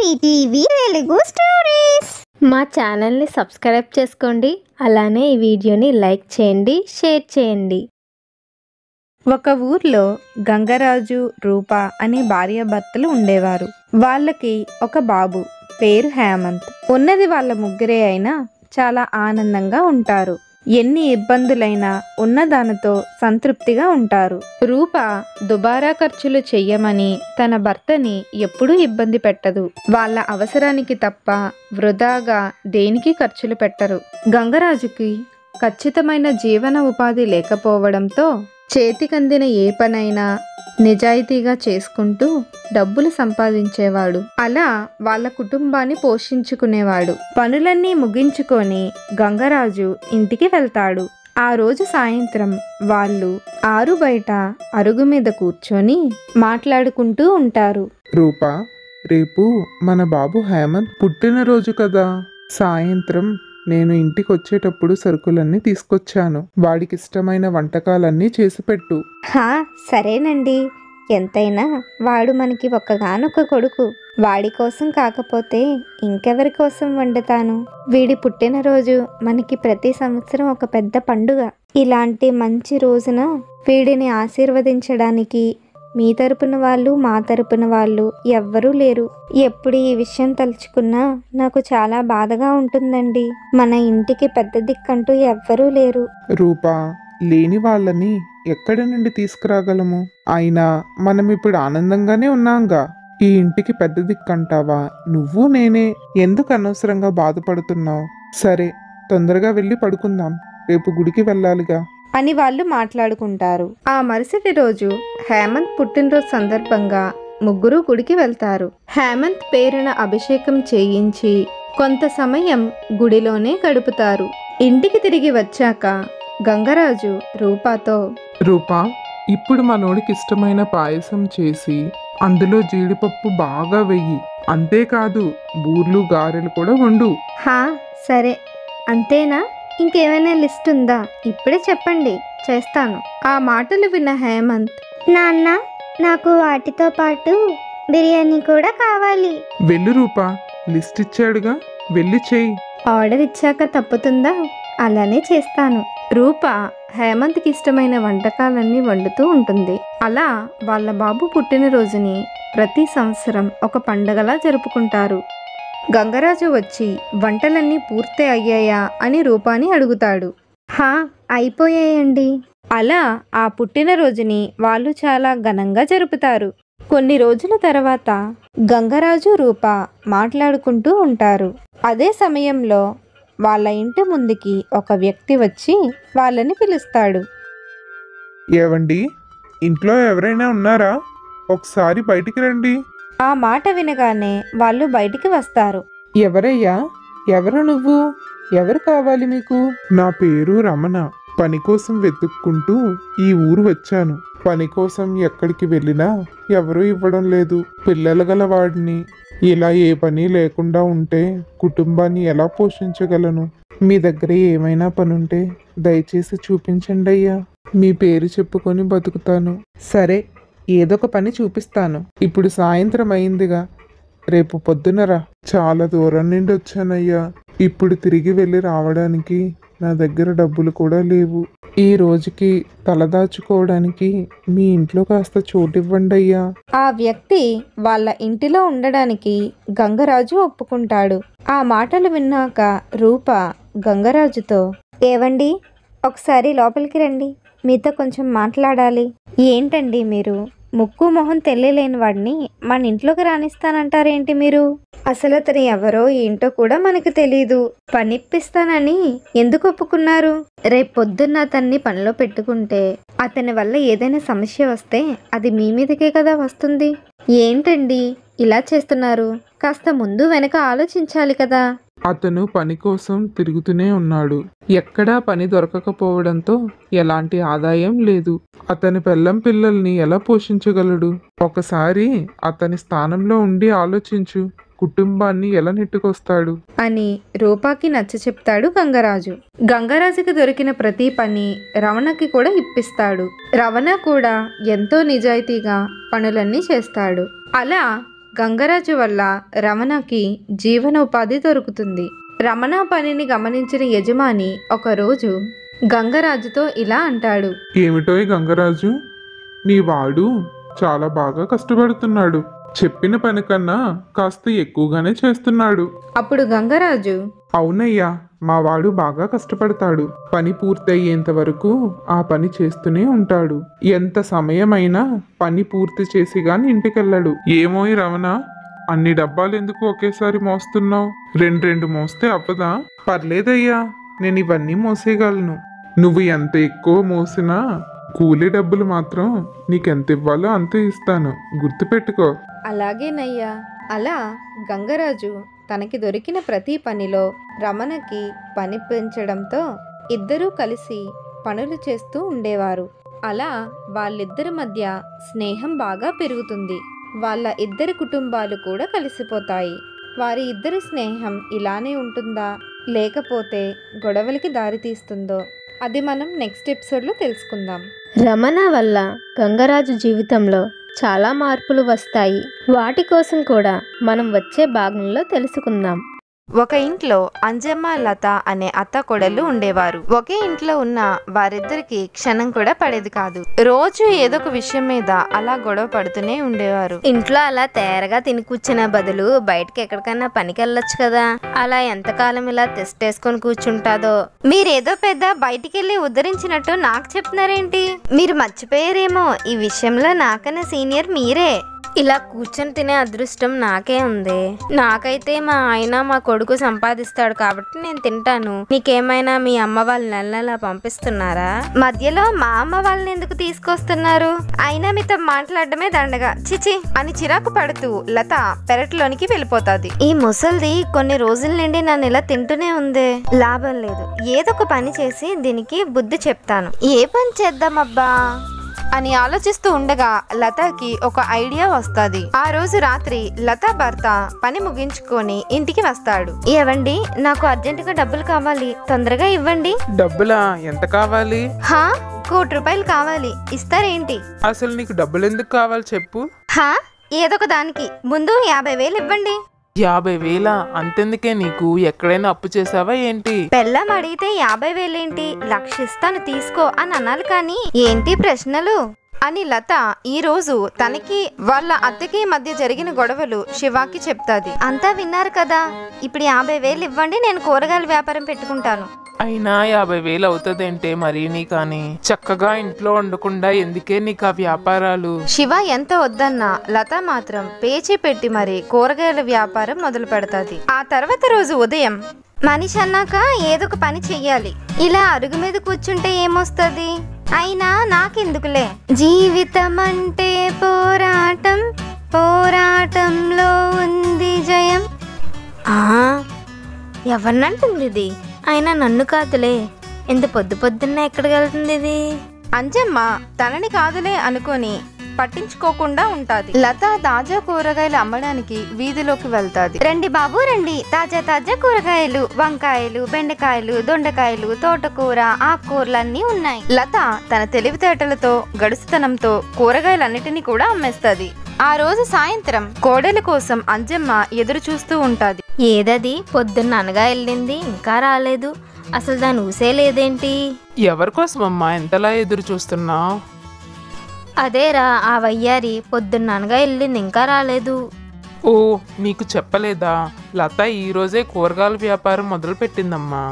ETV Telugu stories. మా ఛానల్ని subscribe చేసుకోండి. అలానే ఈ వీడియోని లైక్ చేయండి, షేర్ చేయండి. ఒక ఊర్లో గంగరాజు, రూప అనే భార్యాభర్తలు ఉండేవారు. వాళ్ళకి ఒక బాబు, పేరు హేమంత్. ఉన్నది వాళ్ళ ముగ్గురే అయినా చాలా ఆనందంగా ఉంటారు. ఎన్ని ఇబ్బందులైనా ఉన్నదానితో సంతృప్తిగా ఉంటారు. రూప దుబారా ఖర్చులు చెయ్యమని తన భర్తని ఎప్పుడూ ఇబ్బంది పెట్టదు. వాళ్ళ అవసరానికి తప్ప వృధాగా దేనికి ఖర్చులు పెట్టరు. గంగరాజుకి ఖచ్చితమైన జీవన ఉపాధి లేకపోవడంతో చేతికందిన ఏ పనైనా నిజాయితీగా చేసుకుంటూ డబ్బులు సంపాదించేవాడు. అలా వాళ్ళ కుటుంబాన్ని పోషించుకునేవాడు. పనులన్నీ ముగించుకొని గంగరాజు ఇంటికి వెళ్తాడు. ఆ రోజు సాయంత్రం వాళ్ళు ఆరు బయట అరుగు మీద కూర్చొని మాట్లాడుకుంటూ ఉంటారు. రూపా, రేపు మన బాబు హేమంత్ పుట్టినరోజు కదా. సాయంత్రం నేను ఇంటికి వచ్చేటప్పుడు సరుకులన్నీ తీసుకొచ్చాను. వాడికి ఇష్టమైన వంటకాలన్నీ చేసి పెట్టు. సరేనండి. ఎంతైనా వాడు మనకి ఒక్కగానొక్క కొడుకు. వాడి కోసం కాకపోతే ఇంకెవరి కోసం వండుతాను. వీడి పుట్టినరోజు మనకి ప్రతి సంవత్సరం ఒక పెద్ద పండుగ. ఇలాంటి మంచి రోజున వీడిని ఆశీర్వదించడానికి మీ తరపున వాళ్ళు, మా తరపున వాళ్ళు ఎవ్వరూ లేరు. ఎప్పుడు ఈ విషయం తలుచుకున్నా నాకు చాలా బాధగా ఉంటుందండి. మన ఇంటికి పెద్ద దిక్కంటూ ఎవ్వరూ లేరు. రూపా, లేని వాళ్ళని ఎక్కడి నుండి తీసుకురాగలము? అయినా మనం ఇప్పుడు ఆనందంగానే ఉన్నాంగా. ఈ ఇంటికి పెద్ద దిక్కంటావా? నువ్వు నేనే. ఎందుకు అనవసరంగా బాధపడుతున్నావు? సరే, తొందరగా వెళ్ళి పడుకుందాం. రేపు గుడికి వెళ్ళాలిగా అని వాళ్ళు మాట్లాడుకుంటారు. ఆ మరుసటి రోజు హేమంత్ పుట్టినరోజు సందర్భంగా ముగ్గురు గుడికి వెళ్తారు. హేమంత్ పేరున అభిషేకం చేయించి కొంత సమయం గుడిలోనే గడుపుతారు. ఇంటికి తిరిగి వచ్చాక గంగరాజు రూపాతో, రూపా, ఇప్పుడు మనోడికి ఇష్టమైన పాయసం చేసి అందులో జీడిపప్పు బాగా వెయ్యి. అంతేకాదు, బూర్లు, గారెలు కూడా వండు. సరే. అంతేనా? ఇంకేమైనా లిస్ట్ ఉందా? ఇప్పుడే చెప్పండి, చేస్తాను. ఆ మాటలు విన్న హేమంత్, నాన్న, నాకు వాటితో పాటు బిర్యానీ కూడా కావాలి. వెళ్ళు రూపా, లిస్ట్ ఇచ్చాడుగా, వెళ్ళి చేయి. ఆర్డర్ ఇచ్చాక తప్పుతుందా? అలానే చేస్తాను. రూప హేమంత్కి ఇష్టమైన వంటకాలన్నీ వండుతూ ఉంటుంది. అలా వాళ్ళ బాబు పుట్టినరోజుని ప్రతి సంవత్సరం ఒక పండగలా జరుపుకుంటారు. గంగరాజు వచ్చి వంటలన్నీ పూర్తి అయ్యాయా అని రూపాని అడుగుతాడు. అయిపోయాయండి. అలా ఆ పుట్టినరోజుని వాళ్ళు చాలా ఘనంగా జరుపుతారు. కొన్ని రోజుల తర్వాత గంగరాజు, రూప మాట్లాడుకుంటూ ఉంటారు. అదే సమయంలో వాళ్ళ ఇంటి ముందుకి ఒక వ్యక్తి వచ్చి వాళ్ళని పిలుస్తాడు. ఏవండి, ఇంట్లో ఎవరైనా ఉన్నారా? ఒకసారి బయటికి రండి. ఆ మాట వినగానే వాళ్ళు బయటికి వస్తారు. ఎవరయ్యా? ఎవరు నువ్వు? ఎవరు కావాలి మీకు? నా పేరు రమణ. పని కోసం వెతుక్కుంటూ ఈ ఊరు వచ్చాను. పని కోసం ఎక్కడికి వెళ్ళినా ఎవరూ ఇవ్వడం లేదు. పిల్లలు గల వాడిని. ఇలా ఏ పని లేకుండా ఉంటే కుటుంబాన్ని ఎలా పోషించగలను? మీ దగ్గర ఏమైనా పనుంటే దయచేసి చూపించండి అయ్యా. మీ పేరు చెప్పుకొని బతుకుతాను. సరే, ఏదొక పని చూపిస్తాను. ఇప్పుడు సాయంత్రం అయిందిగా, రేపు పొద్దునరా. చాలా దూరం నుండి వచ్చానయ్యా. ఇప్పుడు తిరిగి వెళ్ళి రావడానికి నా దగ్గర డబ్బులు కూడా లేవు. ఈ రోజుకి తలదాచుకోవడానికి మీ ఇంట్లో కాస్త చోటివ్వండి అయ్యా. ఆ వ్యక్తి వాళ్ళ ఇంటిలో ఉండడానికి గంగరాజు ఒప్పుకుంటాడు. ఆ మాటలు విన్నాక రూప గంగరాజుతో, ఏవండి, ఒకసారి లోపలికి రండి. మీతో కొంచెం మాట్లాడాలి. ఏంటండి మీరు? ముక్కు మొహం తెలియలేని వాడిని మన ఇంట్లోకి రానిస్తానంటారేంటి మీరు? అసలు అతను ఎవరో ఏంటో కూడా మనకు తెలీదు. పనిప్పిస్తానని ఎందుకు ఒప్పుకున్నారు? రేపు పొద్దున్న అతన్ని పనిలో పెట్టుకుంటే అతని వల్ల ఏదైనా సమస్య వస్తే అది మీ మీదకే కదా వస్తుంది. ఏంటండి ఇలా చేస్తున్నారు? కాస్త ముందు వెనక ఆలోచించాలి కదా. అతను పని కోసం తిరుగుతూనే ఉన్నాడు. ఎక్కడా పని దొరకకపోవడంతో ఎలాంటి ఆదాయం లేదు. అతని పెళ్ళం పిల్లల్ని ఎలా పోషించగలడు? ఒకసారి అతని స్థానంలో ఉండి ఆలోచించు. కుటుంబాన్ని ఎలా నెట్టుకొస్తాడు అని రూపాకి నచ్చ చెప్తాడు గంగరాజు. గంగరాజుకి దొరికిన ప్రతి పని రమణకి కూడా ఇప్పిస్తాడు. రమణ కూడా ఎంతో నిజాయితీగా పనులన్నీ చేస్తాడు. అలా గంగరాజు వల్ల రమణకి జీవనోపాధి దొరుకుతుంది. రమణ పనిని గమనించిన యజమాని ఒకరోజు గంగరాజుతో ఇలా అంటాడు. ఏమిటోయ్ గంగరాజు, నీ వాడు చాలా బాగా కష్టపడుతున్నాడు. చెప్పిన పని కన్నా కాస్త ఎక్కువగానే చేస్తున్నాడు. అప్పుడు గంగరాజు, అవునయ్యా, మా వాడు బాగా కష్టపడతాడు. పని పూర్తయ్యేంత వరకు ఆ పని చేస్తూనే ఉంటాడు. ఎంత సమయమైనా పని పూర్తి చేసి గాని ఇంటికెళ్ళాడు. ఏమోయ్ రమణ, అన్ని డబ్బాలు ఎందుకు ఒకేసారి మోస్తున్నావు? రెండు మోస్తే అవ్వదా? పర్లేదయ్యా, నేను ఇవన్నీ మోసేయగలను. నువ్వు ఎంత ఎక్కువ మోసినా కూలీ డబ్బులు మాత్రం నీకెంత ఇవ్వాలో అంతే ఇస్తాను, గుర్తుపెట్టుకో. అలాగేనయ్యా. అలా గంగరాజు తనకి దొరికిన ప్రతి పనిలో రమణకి పని పెంచడంతో ఇద్దరూ కలిసి పనులు చేస్తూ ఉండేవారు. అలా వాళ్ళిద్దరి మధ్య స్నేహం బాగా పెరుగుతుంది. వాళ్ళ ఇద్దరి కుటుంబాలు కూడా కలిసిపోతాయి. వారి ఇద్దరి స్నేహం ఇలానే ఉంటుందా, లేకపోతే గొడవలకి దారితీస్తుందో అది మనం నెక్స్ట్ ఎపిసోడ్లో తెలుసుకుందాం. రమణ వల్ల గంగరాజు జీవితంలో చాలా మార్పులు వస్తాయి. వాటి కోసం కూడా మనం వచ్చే భాగంలో తెలుసుకుందాం. ఒక ఇంట్లో అంజమ్మ, లత అనే అత్త కోడళ్ళు ఉండేవారు. ఒకే ఇంట్లో ఉన్న వారిద్దరికి క్షణం కూడా పడేది కాదు. రోజు ఏదో ఒక విషయం మీద అలా గొడవ పడుతూనే ఉండేవారు. ఇంట్లో అలా తేరగా తిని కూర్చునే బదులు బయటకి ఎక్కడికైనా పనికి వెళ్ళొచ్చు కదా. అలా ఎంతకాలం ఇలా తెస్టేసుకొని కూర్చుంటాదో. మీరేదో పెద్ద బయటికెళ్ళి ఉద్ధరించినట్టు నాకు చెప్తున్నారేంటి? మీరు మర్చిపోయారేమో, ఈ విషయంలో నాకన్నా సీనియర్ మీరే. ఇలా కూర్చొని తినే అదృష్టం నాకే ఉంది. నాకైతే మా ఆయన మా కొడుకు సంపాదిస్తాడు కాబట్టి నేను తింటాను. నీకేమైనా మీ అమ్మ వాళ్ళు నెల నెలా పంపిస్తున్నారా? మధ్యలో మా అమ్మ వాళ్ళని ఎందుకు తీసుకొస్తున్నారు? అయినా మీతో మాట్లాడడమే దండగా, చిచి అని చిరాకు పడుతూ లత పెరట్లోనికి వెళ్ళిపోతాది. ఈ ముసల్ది కొన్ని రోజుల నుండి నన్ను ఇలా తింటూనే ఉంది. లాభం లేదు, ఏదో ఒక పని చేసి దీనికి బుద్ధి చెప్తాను. ఏ పని చేద్దామబ్బా అని ఆలోచిస్తూ ఉండగా లతకి ఒక ఐడియా వస్తుంది. ఆ రోజు రాత్రి లత భర్త పని ముగించుకొని ఇంటికి వస్తాడు. ఏవండి, నాకు అర్జెంటుగా డబ్బులు కావాలి, తొందరగా ఇవ్వండి. డబ్బులా? ఎంత కావాలి? హా, 1 కోటి రూపాయలు కావాలి, ఇస్తారేంటి? అసలు నీకు డబ్బులు ఎందుకు కావాలి చెప్పు. హా, ఏదొక దానికి ముందు 50,000 ఇవ్వండి. 50,000? అంతెందుకే, నీకు ఎక్కడైనా అప్పు చేసావా ఏంటి? పెళ్ళం అడిగితే 50,000 ఏంటి, 1,00,000 ఇస్తాను తీసుకో అని అనాలి కానీ ఏంటి ప్రశ్నలు అని లత ఈ రోజు తనకి వాళ్ళ అత్తకి మధ్య జరిగిన గొడవలు శివాకి చెప్తాది. అంతా విన్నారు కదా, ఇప్పుడు 50,000 ఇవ్వండి, నేను కూరగాయల వ్యాపారం పెట్టుకుంటాను. అయినా 50,000 అవుతుందంటే మరీని కానీ చక్కగా ఇంట్లో ఉండకుండా ఎందుకే నీకు ఆ వ్యాపారాలు? శివ ఎంత వద్దన్నా లత మాత్రం పేచీ పెట్టి మరి కూరగాయల వ్యాపారం మొదలు పెడతాది. ఆ తర్వాత రోజు ఉదయం, మనిషి అన్నాక ఏదో ఒక పని చెయ్యాలి, ఇలా అరుగు మీద కూర్చుంటే ఏమొస్తుంది? అయినా నాకెందుకులే, జీవితం అంటే పోరాటం, పోరాటంలో ఉంది జయం. ఎవరినంటుంది ఇది? అయినా నన్ను కాదులే, ఇంత పొద్దున్నే ఎక్కడికి వెళ్తుంది ఇది? అంజమ్మ తనని కాదులే అనుకొని పట్టించుకోకుండా ఉంటాది. లత తాజా కూరగాయలు అమ్మడానికి వీధిలోకి వెళ్తాది. రండి బాబు రండి, తాజా తాజా కూరగాయలు, వంకాయలు, బెండకాయలు, దొండకాయలు, తోటకూర, ఆకుకూరలన్నీ ఉన్నాయి. లత తన తెలివితేటలతో గడుసుతనంతో కూరగాయలన్నిటినీ కూడా అమ్మేస్తుంది. ఆ రోజు సాయంత్రం కోడలి కోసం అంజమ్మ ఎదురు చూస్తూ ఉంటాది. ఏదది పొద్దున్న అనగా వెళ్ళింది, ఇంకా రాలేదు, అసలు దాని ఊసే లేదేంటి? ఎవరి కోసం అమ్మా ఎంతలా ఎదురు చూస్తున్నావు? అదేరా, ఆ వయ్యారి పొద్దున్న అనగా వెళ్ళింది, ఇంకా రాలేదు. ఓ, నీకు చెప్పలేదా? లత ఈ రోజే కూరగాయల వ్యాపారం మొదలు పెట్టిందమ్మా.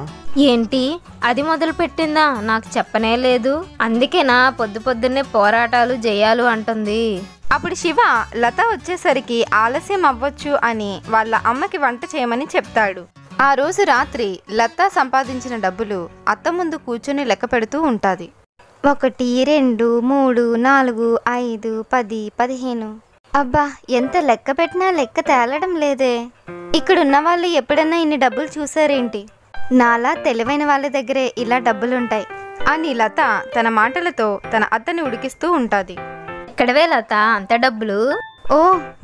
ఏంటి, అది మొదలు పెట్టిందా? నాకు చెప్పనే లేదు. అందుకేనా పొద్దున్నే పోరాటాలు జయాలు అంటుంది. అప్పుడు శివ లత వచ్చేసరికి ఆలస్యం అవ్వచ్చు అని వాళ్ళ అమ్మకి వంట చేయమని చెప్తాడు. ఆ రోజు రాత్రి లత సంపాదించిన డబ్బులు అత్త ముందు కూర్చొని లెక్క పెడుతూ ఉంటాది. 1 2 3 4 5 10 15. అబ్బా, ఎంత లెక్క పెట్టినా లెక్క తేలడం లేదే. ఇక్కడున్న వాళ్ళు ఎప్పుడన్నా ఇన్ని డబ్బులు చూసారేంటి? నాలా తెలివైన వాళ్ళ దగ్గరే ఇలా డబ్బులుంటాయి అని లత తన మాటలతో తన అత్తని ఉడికిస్తూ ఉంటాది. ఎక్కడవే లత అంత డబ్బులు? ఓ,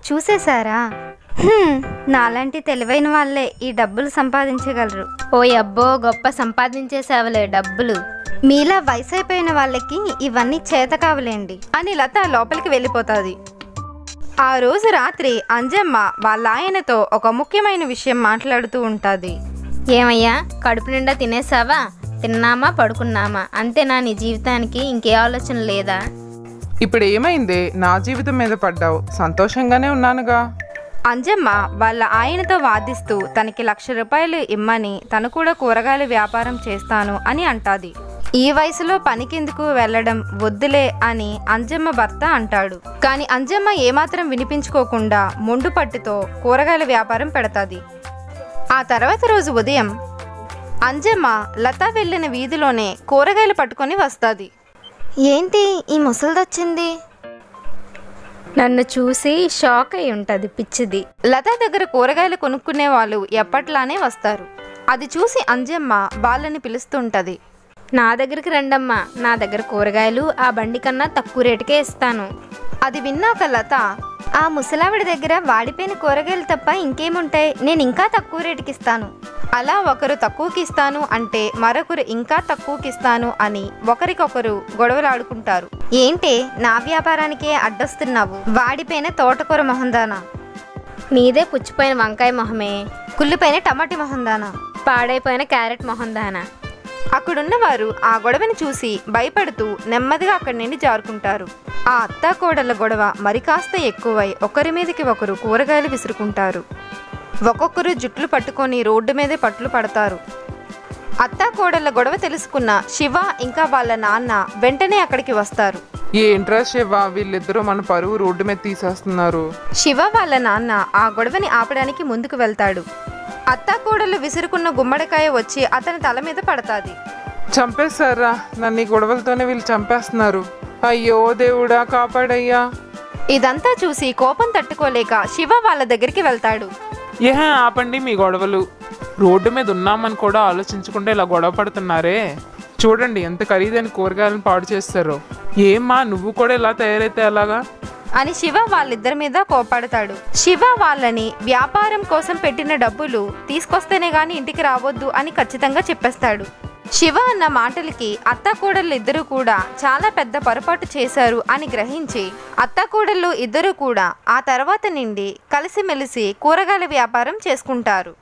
చూసేశారా? నాలాంటి తెలివైన వాళ్ళే ఈ డబ్బులు సంపాదించగలరు. ఓ అబ్బో, గొప్ప సంపాదించేసావులే డబ్బులు. మీలా వయసైపోయిన వాళ్ళకి ఇవన్నీ చేత కావలేండి అని లత లోపలికి వెళ్ళిపోతాది. ఆ రోజు రాత్రి అంజమ్మ వాళ్ళ ఆయనతో ఒక ముఖ్యమైన విషయం మాట్లాడుతూ ఉంటుంది. ఏమయ్యా, కడుపు నిండా తినేసావా? తిన్నామా, పడుకున్నామా, అంతేనా? నీ జీవితానికి ఇంకే ఆలోచన లేదా? ఇప్పుడు ఏమైంది? నా జీవితం మీద పడ్డావు. సంతోషంగానే ఉన్నానుగా. అంజమ్మ వాళ్ళ ఆయనతో వాదిస్తూ తనకి 1,00,000 రూపాయలు ఇమ్మని తను కూడా కూరగాయల వ్యాపారం చేస్తాను అని అంటాది. ఈ వయసులో పనికెందుకు వెళ్ళడం, వద్దులే అని అంజమ్మ భర్త అంటాడు. కానీ అంజమ్మ ఏమాత్రం వినిపించుకోకుండా మొండు పట్టుతో కూరగాయల వ్యాపారం పెడతాది. ఆ తర్వాత రోజు ఉదయం అంజమ్మ లత వెళ్ళిన వీధిలోనే కూరగాయలు పట్టుకొని వస్తుంది. ఏంటి ఈ ముసలిదొచ్చింది? నన్ను చూసి షాక్ అయి ఉంటుంది పిచ్చిది. లత దగ్గర కూరగాయలు కొనుక్కునే వాళ్ళు ఎప్పట్లానే వస్తారు. అది చూసి అంజమ్మ వాళ్ళని పిలుస్తుంటది. నా దగ్గరికి రండమ్మా, నా దగ్గర కూరగాయలు ఆ బండి కన్నా తక్కువ రేటుకే ఇస్తాను. అది విన్నాక లత, ఆ ముసలావిడ దగ్గర వాడిపోయిన కూరగాయలు తప్ప ఇంకేముంటాయి, నేను ఇంకా తక్కువ రేటుకి ఇస్తాను. అలా ఒకరు తక్కువకి ఇస్తాను అంటే మరొకరు ఇంకా తక్కువకి ఇస్తాను అని ఒకరికొకరు గొడవలాడుకుంటారు. ఏంటే నా వ్యాపారానికే అడ్డొస్తున్నావు, వాడిపోయిన తోటకూర మొహందానా, నీదే పుచ్చిపోయిన వంకాయ మొహమే, కుళ్ళిపోయిన టమాటీ మొహందానా, పాడైపోయిన క్యారెట్ మొహందానా. అక్కడున్న వారు ఆ గొడవని చూసి భయపడుతూ నెమ్మదిగా అక్కడి నుండి జారుకుంటారు. ఆ అత్తాకోడళ్ళ గొడవ మరి కాస్త ఎక్కువై ఒకరి మీదకి ఒకరు కూరగాయలు విసురుకుంటారు. ఒక్కొక్కరు జుట్లు పట్టుకొని రోడ్డు మీదే పట్లు పడతారు. అత్తాకోడళ్ళ గొడవ తెలుసుకున్న శివ ఇంకా వాళ్ళ నాన్న వెంటనే అక్కడికి వస్తారు. ఏంట్రా శివ, వీళ్ళిద్దరూ మన పరువు రోడ్డు మీద తీసేస్తున్నారు. శివ వాళ్ళ నాన్న ఆ గొడవని ఆపడానికి ముందుకు వెళ్తాడు. అత్తాకోడళ్ళు విసురుకున్న గుమ్మడికాయ వచ్చి అతని తల మీద పడతాది. చంపేస్తారా? నన్ను ఈ గొడవలతోనే వీళ్ళు చంపేస్తున్నారు. అయ్యో దేవుడా, కాపాడయ్యా. ఇదంతా చూసి కోపం తట్టుకోలేక శివ వాళ్ళ దగ్గరికి వెళ్తాడు. ఆపండి మీ గొడవలు. రోడ్డు మీద ఉన్నామని కూడా ఆలోచించకుండా ఇలా గొడవ పడుతున్నారే. చూడండి ఎంత ఖరీదైన కూరగాయలను పాడు చేస్తారో. ఏమ్మా, నువ్వు కూడా ఇలా తయారైతే ఎలాగా అని శివ వాళ్ళిద్దరి మీద కోపాడతాడు. శివ వాళ్ళని వ్యాపారం కోసం పెట్టిన డబ్బులు తీసుకొస్తేనే గాని ఇంటికి రావద్దు అని ఖచ్చితంగా చెప్పేస్తాడు. శివ అన్న మాటలకి అత్తాకోడళ్ళు ఇద్దరు కూడా చాలా పెద్ద పొరపాటు చేశారు అని గ్రహించి అత్తాకోడళ్ళు ఇద్దరు కూడా ఆ తర్వాత నుండి కలిసిమెలిసి కూరగాయల వ్యాపారం చేసుకుంటారు.